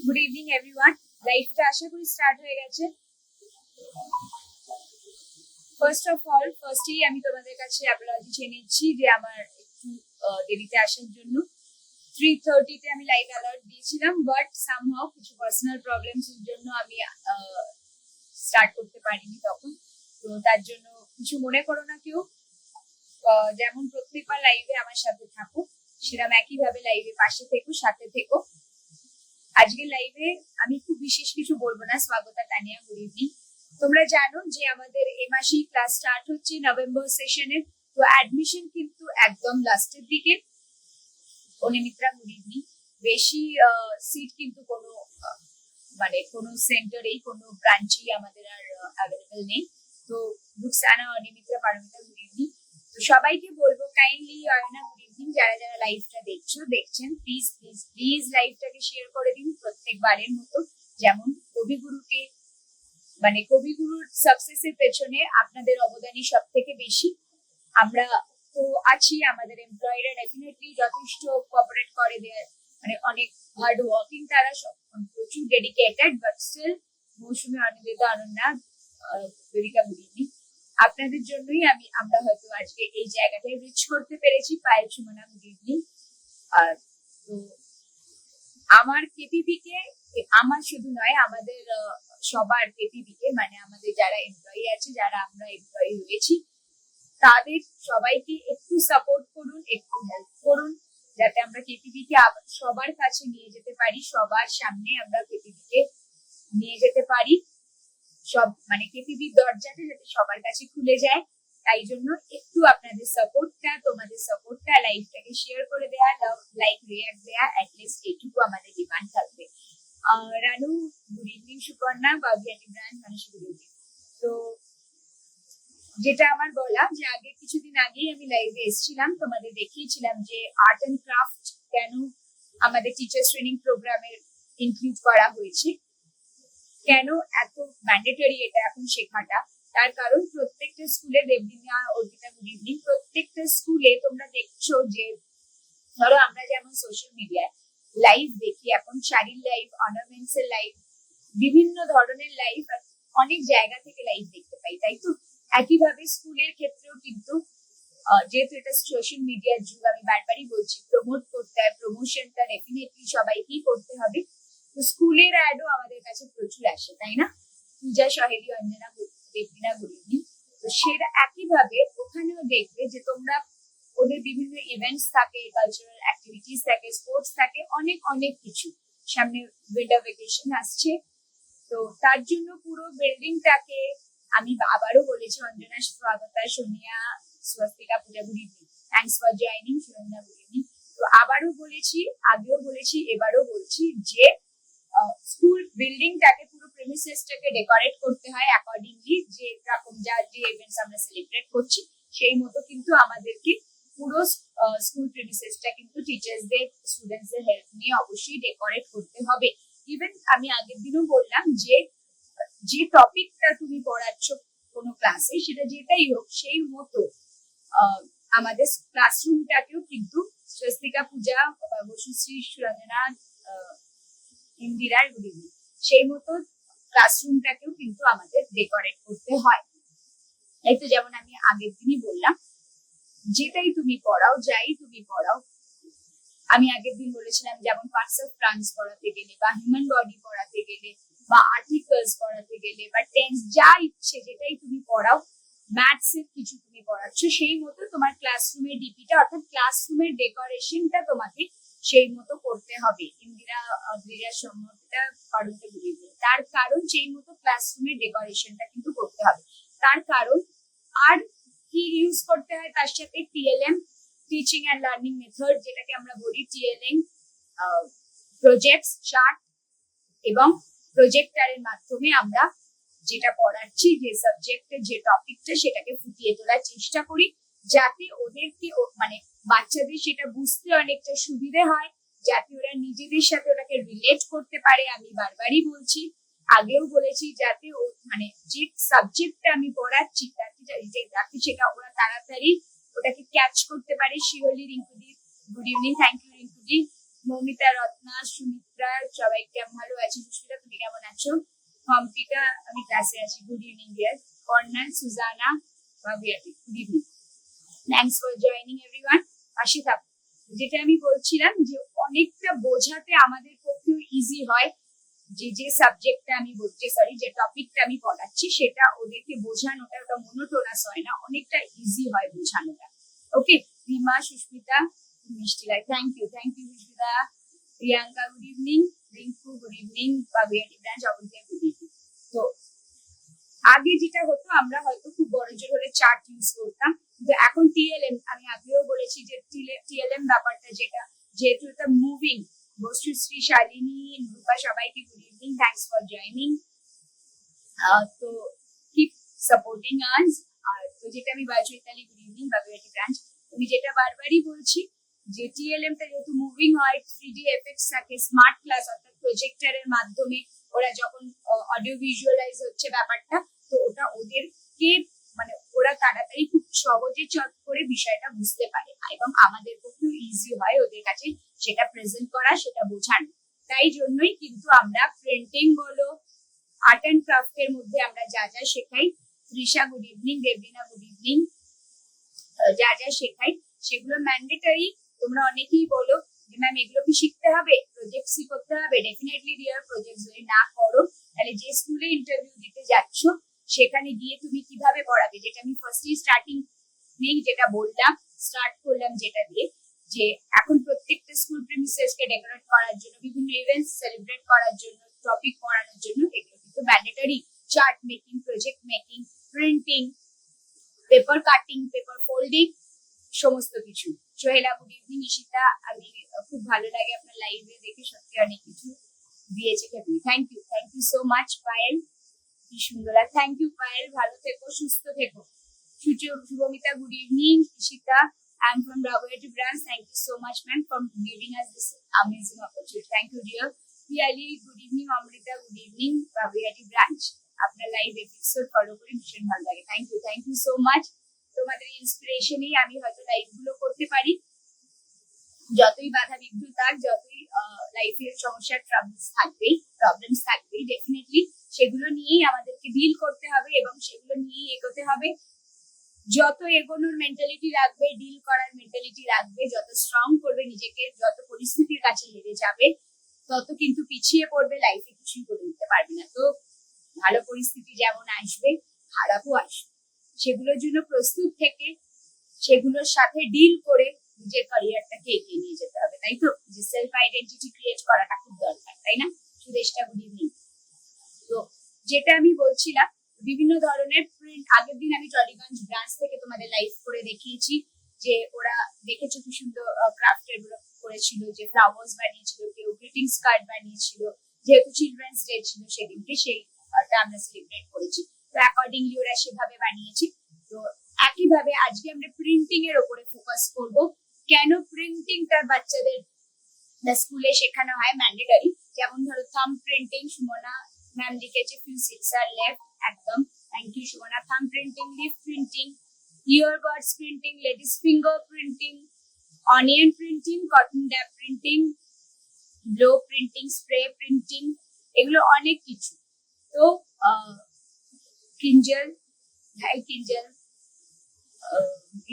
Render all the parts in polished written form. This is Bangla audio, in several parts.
Good evening everyone. লাইভটা আশা করি স্টার্ট হয়ে গেছে। ফার্স্টেই আমি তোমাদের কাছে অ্যাপোলজি চেয়ে নিচ্ছি যে আমার একটু দেরিতে আসার জন্য। 3:30 তে আমি লাইভ অ্যালার্ট দিয়েছিলাম, বাট সামহাউ কিছু পার্সোনাল প্রবলেমস এর জন্য আমি স্টার্ট করতে পারিনি তখন। তো তার জন্য কিছু মনে করো না কেউ। যেমন প্রত্যেকবার লাইভে আমার সাথে থাকো, সেরকম একইভাবে লাইভে পাশে থেকো, সাথে থেকো। আজকের লাইভে আমি খুব বিশেষ কিছু বলবো না। Swagata, Tania, good evening. তোমরা জানো যে আমাদের এই মাসেই ক্লাস স্টার্ট হচ্ছে নভেম্বর সেশনের। তো অ্যাডমিশন কিন্তু একদম লাস্টের দিকে। অনিমিত্রা, গুড ইভিনিং। বেশি সিট কিন্তু কোনো কোনো সেন্টারেই, কোনো ব্রাঞ্চেই আমাদের আর অ্যাভেলেবল নেই। তো রুকসানা, অনিমিত্রা, পারমিতা, গুড ইভিনিং। তো সবাইকে বলবো কাইন্ডলি, অয়না, গুড ইভিনিং, যারা যারা লাইভটা দেখছেন, প্লিজ প্লিজ প্লিজ লাইভটাকে শেয়ার করে দিন প্রত্যেকবারের মতো। যেমন কবিগুরুকে কবিগুরুর সাকসেসের পেছনে আপনাদের অবদানই সব থেকে বেশি। আমরা তো আছি, আমাদের এমপ্লয়িরা ডেফিনেটলি যথেষ্ট কোঅপারেট করে, দেয় অনেক হার্ড ওয়ার্কিং, তারা প্রচুর dedicated, but still Mousumi, Anindita, Ananya, Berika, good evening. আপনাদের জন্যই আমরা হয়তো আজকে এই জায়গাটায় রিচ করতে পেরেছি। Payel, Sumana, good evening. তো আমার কেপিপি কে, আমার শুধু নয়, আমাদের সবার কেপিপি কে, আমাদের যারা এমপ্লয়ি আছে, যারা আমরা এমপ্লয়ি হয়েছি, তাদের সবাইকে একটু সাপোর্ট করুন, একটু হেল্প করুন, যাতে আমরা কেপিপি কে সবার কাছে নিয়ে যেতে পারি, সবার সামনে আমরা কেপিপি কে নিয়ে যেতে পারি। সব কেপিপির দরজাটা যাতে সবার কাছে খুলে যায়। তাই জন্য একটু আপনাদের সাপোর্টটা, তোমাদের সাপোর্টটা, লাইভটাকে শেয়ার করে দেয়া, লাইক রিঅ্যাক্ট দেয়া, অ্যাটলিস্ট এইটুকু আমাদের ডিমান্ড থাকবে। Ranu, good evening. Sukanya, Babiyani branch, মানুষ, গুড ইভিনিং। তো যেটা আমার বলা, যে আগে কিছুদিন আগেই আমি লাইভে এসেছিলাম, তোমাদের দেখিয়েছিলাম যে আর্ট এন্ড ক্রাফট কেন আমাদের টিচার্স ট্রেনিং প্রোগ্রামে ইনক্লুড করা হয়েছে, কেন এত ম্যান্ডেটরি এটা এখন শেখাটা। তার কারণ প্রত্যেকটা স্কুলে, দেবদিনা, অর্পিতা, গুড ইভিনিং, প্রত্যেকটা স্কুলে তোমরা দেখছো যে ধরো আমরা যেমন সোশ্যাল মিডিয়ায় লাইভ দেখি, এখন শাড়ির লাইভ, অর্নামেন্টস এর লাইভ, বিভিন্ন ধরনের লাইভ, অনেক জায়গা থেকে লাইভ দেখতে পাই, তাই তো? একইভাবে স্কুলের ক্ষেত্রেও কিন্তু যেহেতু এটা সোশ্যাল মিডিয়ার যুগ, আমি বারবারই বলছি, প্রমোট করতে হয়, প্রমোশনটা ডেফিনেটলি সবাইকেই করতে হবে। তো স্কুলের অ্যাডও আমাদের কাছে প্রচুর আসে, তাই না? পূজা, সহেলি, অঞ্জনা, দেবদিনা, গুড ইভিনিং। তো সেটা একইভাবে ওখানেও দেখবে যে তোমরা, ওদের বিভিন্ন ইভেন্টস থাকে, কালচারাল অ্যাক্টিভিটিস থাকে, স্পোর্টস থাকে, অনেক অনেক কিছু। সামনে উইন্টার ভ্যাকেশন আসছে, তো তার জন্য পুরো বিল্ডিংটাকে, আমি আবারও বলেছি, Anjana, Swagata, Sonia, Swastika, Puja, good evening, thanks for joining, Suranjana, good evening. তো আবারও বলেছি, আগেও বলেছি, এবারও বলছি যে স্কুল বিল্ডিংটাকে, পুরো প্রেমিসেসটাকে ডেকোরেট করতে হয় অ্যাকর্ডিংলি, যে রকম যে ইভেন্টস আমরা সেলিব্রেট করছি, সেই মতো কিন্তু আমাদেরকে পুরো স্কুল প্রেমিসেসটা কিন্তু টিচার্সদের, স্টুডেন্টসদের হেল্প নিয়ে অবশ্যই ডেকোরেট করতে হবে। ইভেন আমি আগের দিনও বললাম যে যে টপিকটা তুমি পড়াচ্ছ কোনো ক্লাসে, সেটা যেটাই হোক, সেই মতো আমাদের ক্লাসরুমটাকেও কিন্তু, স্বস্তিকা, পূজা, বসুশ্রী, সুরঞ্জনা, ইন্দিরার, গুড ইভিনিং, সেই মতো ক্লাসরুমটাকেও কিন্তু আমাদের ডেকোরেট করতে হয়। তাই তো, যেমন আমি আগের দিনই বললাম, যেটাই তুমি পড়াও, যাই তুমি পড়াও, আমি আগের দিন বলেছিলাম যেমন পার্টস অফ প্লান্টস পড়াতে গেলে, বা হিউম্যান বডি পড়াতে গেলে, বা আর্টিকেলস পড়াতে গেলে, বা টেন্স, যা ইচ্ছে যেটাই তুমি পড়াও, ম্যাথস এর কিছু তুমি পড়াচ্ছ, সেই মতো তোমার ক্লাসরুমের ডিপিটা, অর্থাৎ ক্লাসরুমের ডেকোরেশনটা তোমাকে সেই মতো করতে হবে। ইন্দিরা, সম্মতিটা, পারমিতা, গুড ইভিনিং। তার কারণ সেই মতো ক্লাসরুমের ডেকোরেশনটা কিন্তু করতে হবে। তার কারণ আর কি ইউজ করতে হয় তার সাথে? TLM, teaching and learning method, যেটাকে আমরা বলি টিএলএম, প্রজেক্টস, চার্ট এবং প্রজেক্টারের মাধ্যমে আমরা যেটা পড়াচ্ছি, যে সাবজেক্টের যে টপিকটা, সেটাকে ফুটিয়ে তোলার চেষ্টা করি, যাতে ওদেরকে বাচ্চাদের সেটা বুঝতে অনেকটা সুবিধে হয়, যাতে ওরা নিজেদের সাথে ওটাকে রিলেট করতে পারে। আমি বারবারই বলছি, আগেও বলেছি, যাতে যে সাবজেক্টটা আমি পড়াচ্ছি যাতে সেটা ওরা তাড়াতাড়ি ওটাকে ক্যাচ করতে পারে। শিওলি, রিঙ্কুদি, গুড ইভিনিং, থ্যাংক ইউ রিঙ্কুদি, মৌমিতা, রত্না, সুমিত্রা, সুস্মিতা সবাই কেমন ভালো আছি। সুস্মিতা তুমি কেমন আছো? কম্পিকা আমি ক্লাসে আছি। গুড ইভিনিং ডিয়ার কর্নাল সুজানা বাবিয়াটি, good evening, thanks for joining everyone. পাশে থাকো। যেটা আমি বলছিলাম যে অনেকটা বোঝাতে আমাদের পক্ষে ইজি হয়, যে সাবজেক্টটা আমি বলছি, সরি যে টপিকটা আমি পড়াচ্ছি সেটা ওদেরকে বোঝানোটা ওটা মনোটোনাস হয় না, অনেকটা ইজি হয় বোঝানোটা। ওকে, রিমা সুস্মিতা মিষ্টি লাই, thank you Susmita. Priyanka good evening, Rinku good evening, বাবিয়াটি ব্রাঞ্চ অবন্তিয়া গুড ইভিনিং। তো আগে যেটা হতো আমরা হয়তো খুব বড় জোর হলে চার্ট ইউজ করতাম, কিন্তু এখন টিএলএম, আমি আগেও বলেছি যে টিএলএম ব্যাপারটা যেটা, যেহেতু এটা মুভিং, বস্তুশ্রী, শালিনী, রূপা সবাইকে good evening, thanks for joining. তো কিপ সাপোর্টিং আস। আর তো যেটা আমি চৈতালি গুড ইভিনিং, বাবিয়াটি ব্রাঞ্চ। আমি যেটা বারবারই বলছি যে টিএলএম টা যেহেতু মুভিং হয়, 3D এফেক্টস থাকে, স্মার্ট ক্লাস অর্থাৎ প্রজেক্টরের মাধ্যমে ওরা যখন অডিও ভিজুয়ালাইজ হচ্ছে ব্যাপারটা, তো ওটা ওদেরকে মানে ওরা তাড়াতাড়ি খুব সহজে চট করে বিষয়টা বুঝতে পারে এবং আমাদের পক্ষে ইজি হয় ওদের কাছে সেটা প্রেজেন্ট করা, সেটা বোঝানো। তাই জন্যই কিন্তু আমরা প্রিন্টিং বলো, আর্ট অ্যান্ড ক্রাফট এর মধ্যে আমরা যা যা শেখাই, Trisha good evening, Deblina good evening, যা যা শেখাই সেগুলো ম্যান্ডেটরি। তোমরা অনেকেই বলো যে ম্যাম এগুলো কি শিখতে হবে, প্রজেক্ট করতে হবে? ডেফিনেটলি ডিয়ার, প্রজেক্ট যদি না করো তাহলে যে স্কুলে ইন্টারভিউ দিতে যাচ্ছ সেখানে গিয়ে তুমি কিভাবে পড়াবে, যেটা আমি ফার্স্টলি স্টার্টিং নেই যেটা বললাম, স্টার্ট করলাম যেটা দিয়ে, যে এখন প্রত্যেকটা স্কুল প্রিমিসেস কে ডেকোরেট করার জন্য, বিভিন্ন ইভেন্টস সেলিব্রেট করার জন্য, টপিক পড়ানোর জন্য এগুলো কিন্তু mandatory. Chart making, project making, printing, paper cutting, paper folding, সমস্ত কিছু। সোহেলা গুড ইভিনিং, ঈশিতা আমি খুব ভালো লাগে আপনার লাইভে দেখে, সত্যি অনেক কিছু দিয়েছে তুমি, thank you so much. Payel কি সুন্দর, থ্যাংক ইউ পায়েল, ভালো থেকো, সুস্থ থেকো। Shubhamita good evening, Ishita I am from Babayati branch. Thank you so much, ma'am, for giving us this amazing opportunity. Thank you, dear. Piali, good evening. Amrita, good evening. Babayati branch. আপনার লাইভ এপিসোড ফলো করে ভীষণ ভালো লাগে। Thank you so much. তোমাদের ইন্সপিরেশনেই আমি হয়তো লাইভ গুলো করতে পারি। যতই বাধা বিঘ্ন থাক, যতই লাইফের সমস্যার প্রবলেমস থাকবেই ডেফিনেটলি সেগুলো নিয়েই আমাদেরকে ডিল করতে হবে এবং সেগুলো নিয়েই এগোতে হবে। যত এগোনোর মেন্টালিটি রাখবে, ডিল করার মেন্টালিটি রাখবে, যত স্ট্রং করবে নিজেকে, যত পরিস্থিতির কাছে হেরে যাবে তত কিন্তু পিছিয়ে পড়বে, লাইফে কিছুই করে নিতে পারবে না। তো ভালো পরিস্থিতি যেমন আসবে, খারাপও আসবে, সেগুলোর জন্য প্রস্তুত থেকে সেগুলোর সাথে ডিল করে নিজের ক্যারিয়ারটাকে এগিয়ে নিয়ে যেতে হবে, তাই তো? যে সেলফ আইডেন্টিটি ক্রিয়েট করাটা খুব দরকার, তাই না? সুদেশটা গুড ইভিনিং। তো যেটা আমি বলছিলাম, বিভিন্ন ধরনের প্রিন্ট, আগের দিন আমি টলিগঞ্জ ব্রাঞ্চ থেকে তোমাদের লাইভ করে দেখিয়েছি যে ওরা দেখেছো কি সুন্দর ক্রাফটের করেছিল, যে ফ্লাওয়ার্স বানিয়েছিল, কেউ গ্রিটিংস কার্ড বানিয়েছিল, যেহেতু চিলড্রেন্স ডে ছিল সেদিনকে, সেইটা আমরা সেলিব্রেট করেছি। তো অ্যাকর্ডিংলি ওরা সেভাবে বানিয়েছে। তো একইভাবে আজকে আমরা প্রিন্টিং এর উপরে ফোকাস করব। কেন প্রিন্টিংটা বাচ্চাদের স্কুলে শেখানো হয় ম্যান্ডেটরি, যেমন ধরো থাম্ব প্রিন্টিং, সুমনা ম্যাম লিখেছে ফিউ সিক্স আর লেফট, একদম thank you Sumana. Thumb printing, lip printing, earbuds printing, ladies finger printing, onion printing, cotton dab printing, blow printing, spray printing, এগুলো অনেক কিছু। তো Kinjal, hi Kinjal,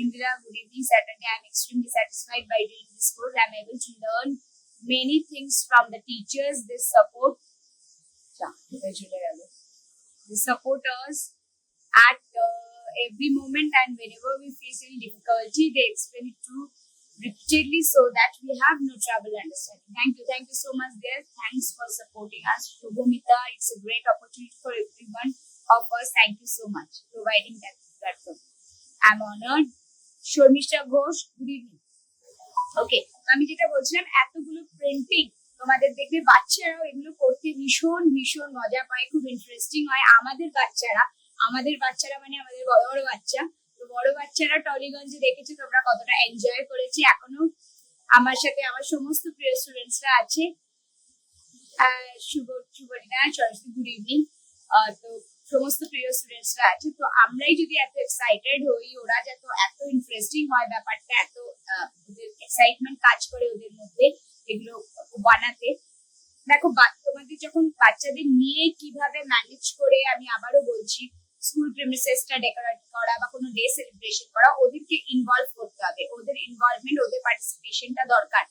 Indira, good evening. Saturday, I am extremely satisfied by doing this course. I am able to learn many things from the teachers. They support us at every moment, and whenever we face any difficulty, they explain it to repeatedly so that we have no trouble understanding. Thank you so much, dear. Thanks for supporting us. Shubhamita, it's a great opportunity for everyone of us. Thank you so much for providing that platform. I'm honored. Sharmistha Ghosh, good evening. Okay, আমি যেটা বলছিলাম, এতগুলো প্রিন্টিং তোমাদের দেখবে বাচ্চারাও এগুলো করতে ভীষণ ভীষণ মজা পায়, খুব ইন্টারেস্টিং হয়। আমাদের বাচ্চারা মানে আমাদের বড় বড় বাচ্চা, তো বড় বাচ্চারা টলিগঞ্জে দেখেছো তোমরা কতটা এনজয় করেছি। এখনো আমার সাথে আমার সমস্ত প্রিয় স্টুডেন্টসরা আছে। শুভরিনা, সরস্বতী, গুড ইভিনিং। তো সমস্ত প্রিয় স্টুডেন্টসরা আছে, তো আমরাই যদি এত এক্সাইটেড হই, ওরা যত এত ইন্টারেস্টিং হয় ব্যাপারটা, এত ওদের এক্সাইটমেন্ট কাজ করে ওদের মধ্যে এগুলো বানাতে, দেখো তোমাদের যখন বাচ্চাদের নিয়ে কিভাবে ম্যানেজ করে, আমি আবারও বলছি, স্কুল প্রিমিসেসটা ডেকোরেট করা বা কোনো ডে সেলিব্রেশন করা, ওদেরকে ইনভলভ করতে হবে, ওদের ইনভলভমেন্ট, ওদের পার্টিসিপেশনটা দরকার।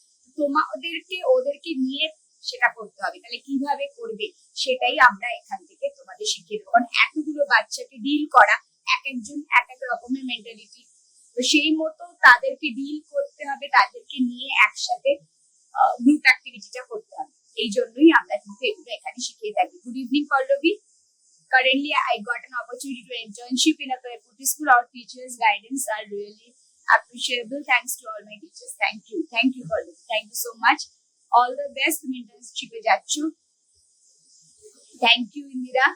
ওদেরকে নিয়ে সেটা করতে হবে। তাহলে কিভাবে করবে সেটাই আমরা এখান থেকে তোমাদের শিখিয়ে দেবো। কারণ এতগুলো বাচ্চাকে ডিল করা, এক একজন এক এক রকমের মেন্টালিটি, তো সেই মতো তাদেরকে ডিল করতে হবে, তাদেরকে নিয়ে একসাথে গ্রুপ অ্যাক্টিভিটিটা করতে হবে। এই জন্যই আমরা কিন্তু এগুলো এখানে শিখিয়ে থাকি। Good evening Pallavi. Currently, I got an opportunity to internship in a preparatory school. Our teachers' guidance are really appreciable. Thanks to all my teachers. Thank you, Pallab. Thank you so much. All the best. তুমি internship-এ যাচ্ছ। Thank you, Indira.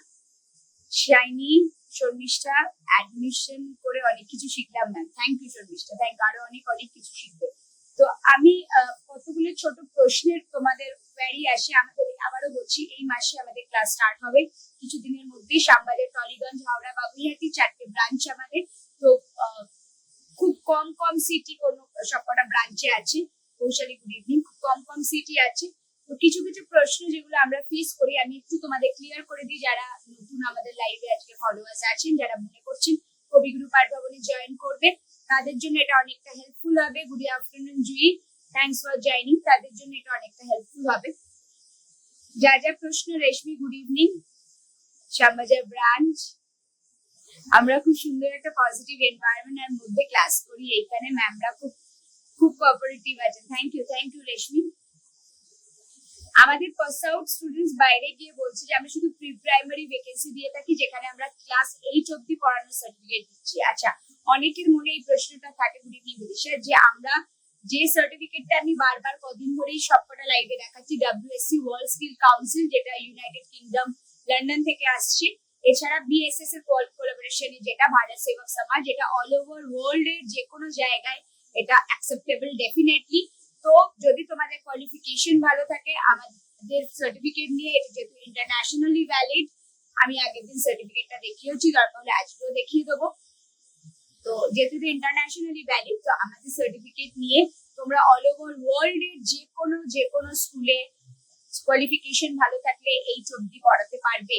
Shiny, Sharmistha, admission করে অনেক কিছু শিখলাম ম্যাম। থ্যাংক ইউ শর্মিষ্ঠা, আরো অনেক অনেক কিছু শিখবে। তো আমি কতগুলো ছোট প্রশ্নের তোমাদের কোয়ারি আসে আমাদের। আবারও বলছি, এই মাসে আমাদের ক্লাস স্টার্ট হবে কিছুদিনের মধ্যে। শ্যামবাজার, টলিগঞ্জ, হাওড়া, বাবুইহাটি 4টে ব্রাঞ্চ আমাদের। তো খুব কম সিটি, কোনো সবকটা ব্রাঞ্চে আছে। Kaushali, good evening. খুব কম সিটি আছে। তো কিছু কিছু প্রশ্ন যেগুলো আমরা ফেস করি, আমি একটু তোমাদের ক্লিয়ার করে দিই। যারা নতুন আমাদের লাইভে আজকে ফলোয়ার্স আছেন, যারা মনে করছেন কবিগুরু পাঠভবনে জয়েন করবে, তাদের জন্য এটা অনেকটা হেল্পফুল হবে। Good afternoon Jui, thanks for joining. তাদের জন্য এটা অনেকটা হেল্পফুল হবে। যা প্রশ্ন, রেশমি, গুড ইভিনিং। শ্যামবাজার ব্রাঞ্চ, আমরা খুব সুন্দর একটা পজিটিভ এনভায়রনমেন্টের মধ্যে ক্লাস করি এখানে। ম্যামরা খুব কোঅপারেটিভ আছে। থ্যাংক ইউ রেশমি। আমাদের পাস আউট স্টুডেন্টস বাইরে গিয়ে বলছে যে আমরা শুধু প্রি প্রাইমারি ভ্যাকেন্সি দিয়ে থাকি, যেখানে আমরা ক্লাস 8 অবধি পড়ানোর সার্টিফিকেট দিচ্ছি। আচ্ছা, অনেকের মনে এই প্রশ্নটা থাকে, গুড ইভিনিং বিদিশা, যে আমরা যে সার্টিফিকেটটা আমি বারবার কদিন ধরেই সবকটা লাইভে দেখাচ্ছি, WSC ওয়ার্ল্ড স্কিল কাউন্সিল, যেটা ইউনাইটেড কিংডম লন্ডন থেকে আসছে, এছাড়া BSS এর কোলাবোরেশনে যেটা ভারত সেবক সমাজ, যেটা অল ওভার ওয়ার্ল্ড এর যে কোনো জায়গায় এটা অ্যাকসেপ্টেবল ডেফিনেটলি। তো যদি তোমাদের কোয়ালিফিকেশন ভালো থাকে, আমাদের সার্টিফিকেট নিয়ে, এটা যেহেতু ইন্টারন্যাশনালি ভ্যালিড, আমি আগের দিন সার্টিফিকেটটা দেখিয়েছি, দরকার হলে আজকেও দেখিয়ে দেবো। তো যেহেতু ইন্টারন্যাশনালি ভ্যালিড, তো আমাদের সার্টিফিকেট নিয়ে তোমরা অল ওভার ওয়ার্ল্ড এর যে কোনো স্কুলে কোয়ালিফিকেশন ভালো থাকলে 8 অবধি পড়াতে পারবে।